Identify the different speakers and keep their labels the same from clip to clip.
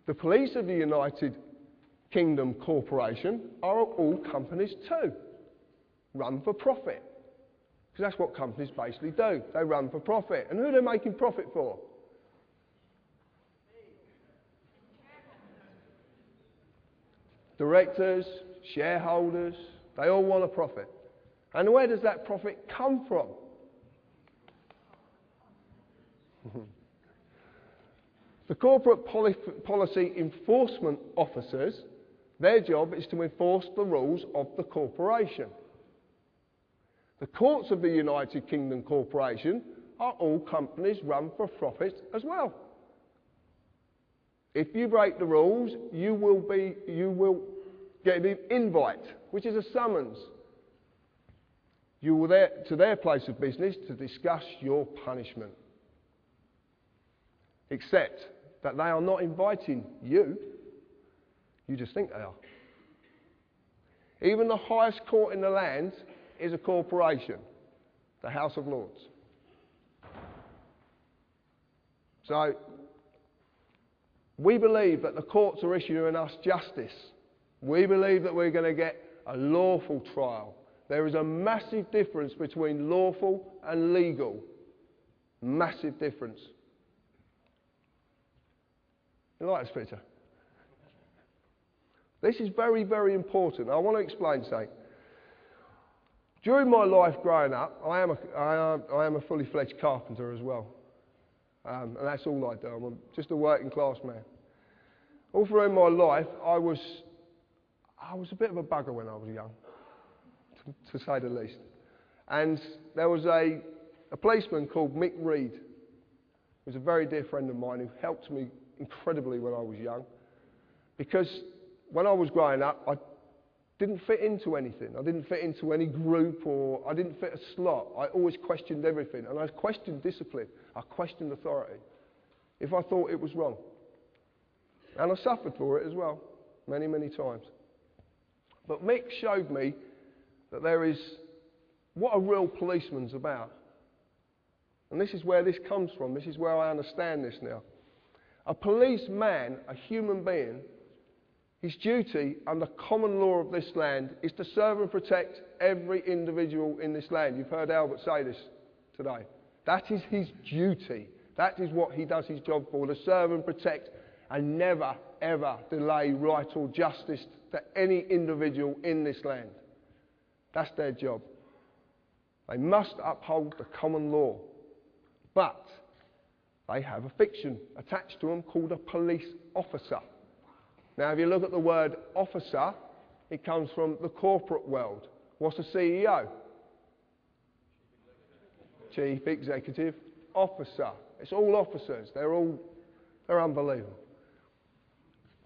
Speaker 1: The police of the United Kingdom Corporation are all companies too, run for profit. Because that's what companies basically do. They run for profit. And who are they making profit for? Directors, shareholders, they all want a profit. And where does that profit come from? The corporate policy enforcement officers, their job is to enforce the rules of the corporation. The courts of the United Kingdom Corporation are all companies run for profit as well. If you break the rules, you will get an invite, which is a summons. You will to their place of business to discuss your punishment. Except that they are not inviting you. You just think they are. Even the highest court in the land is a corporation, the House of Lords. So, we believe that the courts are issuing us justice. We believe that we're going to get a lawful trial. There is a massive difference between lawful and legal. Massive difference. You like this picture? This is very, very important. I want to explain something. During my life growing up, I am a fully fledged carpenter as well. And that's all I do. I'm just a working class man. All through my life, I was a bit of a bugger when I was young, to say the least. And there was a policeman called Mick Reed, who was a very dear friend of mine, who helped me incredibly when I was young. Because when I was growing up, I didn't fit into anything. I didn't fit into any group, or I didn't fit a slot. I always questioned everything. And I questioned discipline. I questioned authority if I thought it was wrong. And I suffered for it as well, many, many times. But Mick showed me that there is what a real policeman's about. And this is where this comes from. This is where I understand this now. A policeman, a human being, his duty under common law of this land is to serve and protect every individual in this land. You've heard Albert say this today. That is his duty. That is what he does his job for, to serve and protect and never, ever delay right or justice to any individual in this land. That's their job. They must uphold the common law. But they have a fiction attached to them called a police officer. Now, if you look at the word officer, it comes from the corporate world. What's a CEO? Chief Executive Officer. It's all officers. They're unbelievable.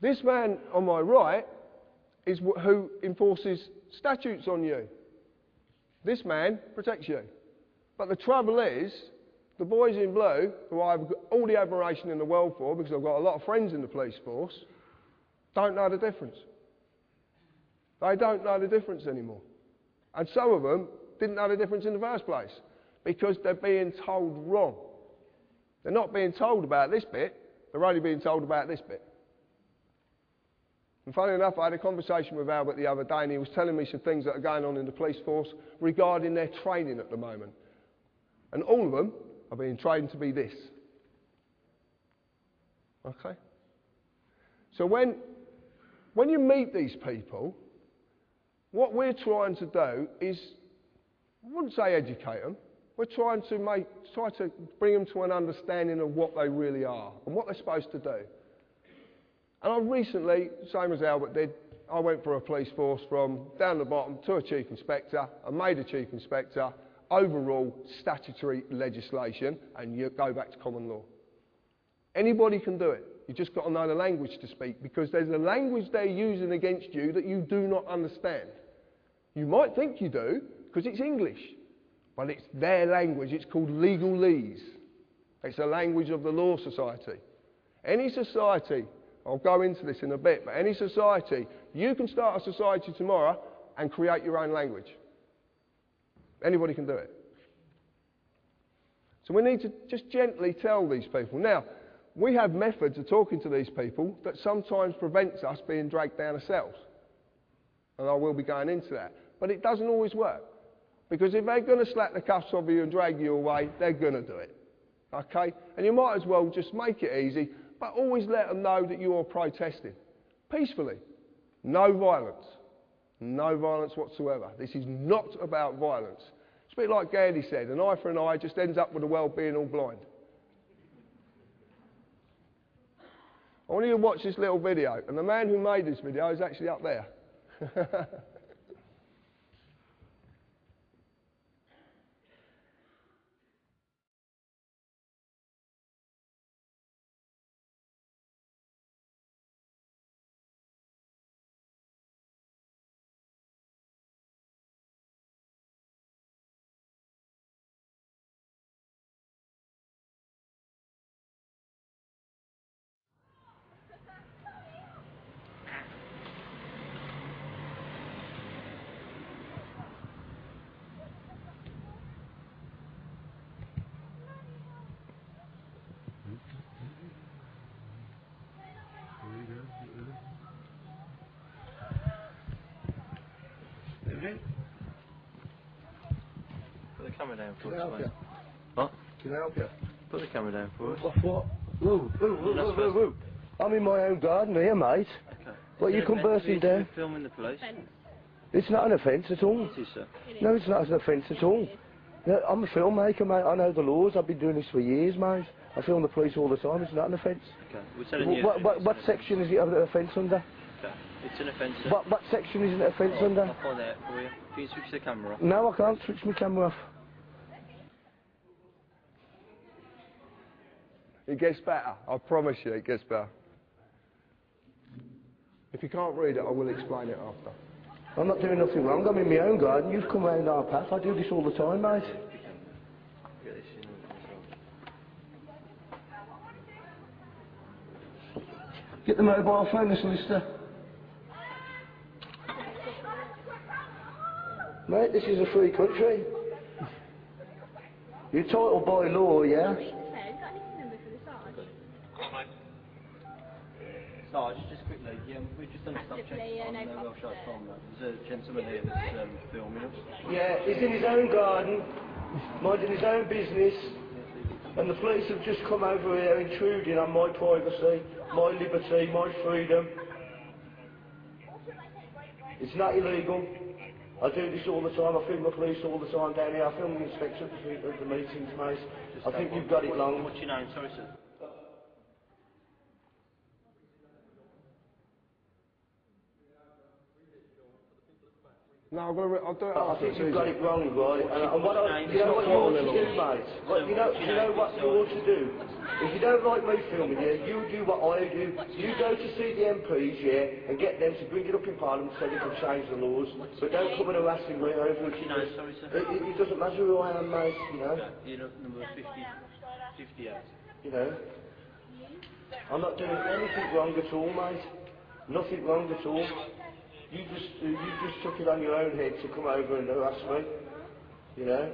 Speaker 1: This man on my right is who enforces statutes on you. This man protects you. But the trouble is, the boys in blue, who I've got all the admiration in the world for, because I've got a lot of friends in the police force, don't know the difference. They don't know the difference anymore. And some of them didn't know the difference in the first place, because they're being told wrong. They're not being told about this bit, they're only being told about this bit. And funny enough, I had a conversation with Albert the other day, and he was telling me some things that are going on in the police force regarding their training at the moment. And all of them are being trained to be this. Okay? So when you meet these people, what we're trying to do is, I wouldn't say educate them, we're trying to bring them to an understanding of what they really are and what they're supposed to do. And I recently, same as Albert did, I went for a police force from down the bottom to a chief inspector. I made a chief inspector, overall statutory legislation, and you go back to common law. Anybody can do it. You've just got to know the language to speak, because there's a language they're using against you that you do not understand. You might think you do, because it's English, but it's their language. It's called legalese. It's a language of the Law Society. Any society, I'll go into this in a bit, but any society, you can start a society tomorrow and create your own language. Anybody can do it. So we need to just gently tell these people. Now, we have methods of talking to these people that sometimes prevents us being dragged down ourselves. And I will be going into that. But it doesn't always work. Because if they're going to slap the cuffs off you and drag you away, they're going to do it. Okay? And you might as well just make it easy, but always let them know that you're protesting. Peacefully. No violence. No violence whatsoever. This is not about violence. It's a bit like Gandhi said, an eye for an eye just ends up with the world being all blind. I want you to watch this little video, and the man who made this video is actually up there.
Speaker 2: Put the camera down for
Speaker 3: Can I help
Speaker 2: us,
Speaker 3: you?
Speaker 2: mate. What?
Speaker 3: Can I help you?
Speaker 2: Put the camera down for us.
Speaker 3: What? Whoa. I'm in my own garden here, mate.
Speaker 2: Okay.
Speaker 3: What, you come bursting down?
Speaker 2: Filming the police?
Speaker 3: It's not an offence at all.
Speaker 2: It is, sir.
Speaker 3: No, it's not an offence at all. No, I'm a filmmaker, mate. I know the laws. I've been doing this for years, mate. I film the police all the time. It's not an offence.
Speaker 2: Okay. We're telling you.
Speaker 3: What section is it of an offence under?
Speaker 2: Okay. It's an offence, sir.
Speaker 3: What section is it an offence under?
Speaker 2: I'll find out for you. Can you switch the camera off?
Speaker 3: No, I can't switch my camera off.
Speaker 1: It gets better. I promise you it gets better. If you can't read it, I will explain it after.
Speaker 3: I'm not doing nothing wrong. I'm in my own garden. You've come round our path. I do this all the time, mate.
Speaker 2: Get this in yourself.
Speaker 3: Get the mobile phone, the solicitor. Mate, this is a free country. You're entitled by law, yeah?
Speaker 2: Sarge, just quickly, we've just done a stop check on Welshite Farm. There's a gentleman here that's filming us.
Speaker 3: Yeah, he's in his own garden, minding his own business, and the police have just come over here intruding on my privacy, my liberty, my freedom. It's not illegal. I do this all the time. I film the police all the time down here. I film the inspector at the meetings, mate. I think you've got it long.
Speaker 2: What's your name? Sorry, sir.
Speaker 1: No, I'll do it
Speaker 3: I
Speaker 1: after.
Speaker 3: think you've got it wrong, right? And what you know what you ought to do, mate? You know what you ought to do? If you don't like me filming you, you do what I do. You go to see the MPs, yeah, and get them to bring it up in Parliament so they can change the laws. But don't come and harassing me over it.
Speaker 2: Sorry, sir.
Speaker 3: It doesn't matter who I am, mate, you know.
Speaker 2: You're number 58.
Speaker 3: You know. I'm not doing anything wrong at all, mate. Nothing wrong at all. You just took it on your own head to come over and harass me, you know.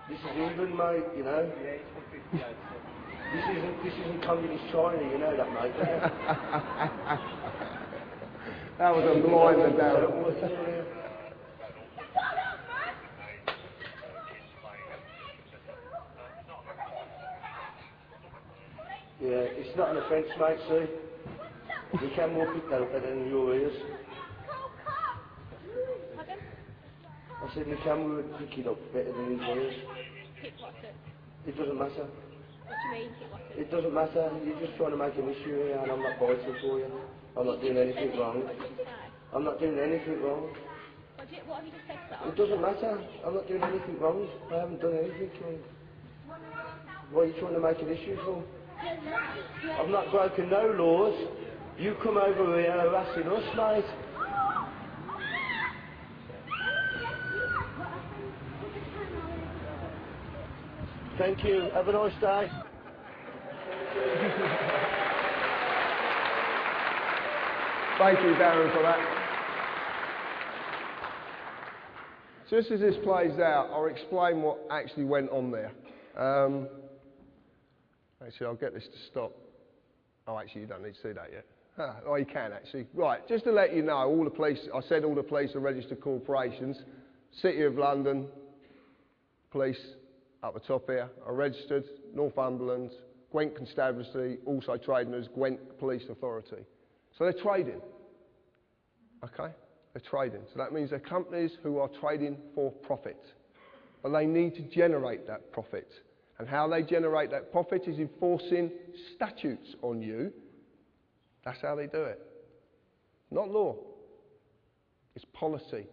Speaker 3: This is England, mate, you know. This isn't communist China, you know that, mate.
Speaker 1: That was a blinder, Darren.
Speaker 3: Yeah, it's not an offence, mate, see. You can walk it down better than your ears. I said the camera would pick it up better than his ears. It doesn't matter.
Speaker 4: What do you mean,
Speaker 3: It doesn't matter. You're just trying to make an issue here, and I'm not biting for you. I'm not doing anything wrong.
Speaker 4: What did you say?
Speaker 3: I'm not doing anything wrong.
Speaker 4: What have you just said, sir?
Speaker 3: It doesn't matter. I'm not doing anything wrong. I haven't done anything wrong. What are you trying to make an issue for? I've not broken no laws. You come over here harassing us, mate. Thank you. Have a nice day.
Speaker 1: Thank you, Darren, for that. Just as this plays out, I'll explain what actually went on there. Actually, I'll get this to stop. Oh, actually, you don't need to see that yet. Oh, you can actually. Right, just to let you know, all the police, I said all the police are registered corporations. City of London Police, up the top here, are registered. Northumberland, Gwent Constabulary, also trading as Gwent Police Authority. So they're trading. Okay? They're trading. So that means they're companies who are trading for profit. But they need to generate that profit. And how they generate that profit is enforcing statutes on you. That's how they do it. Not law. It's policy.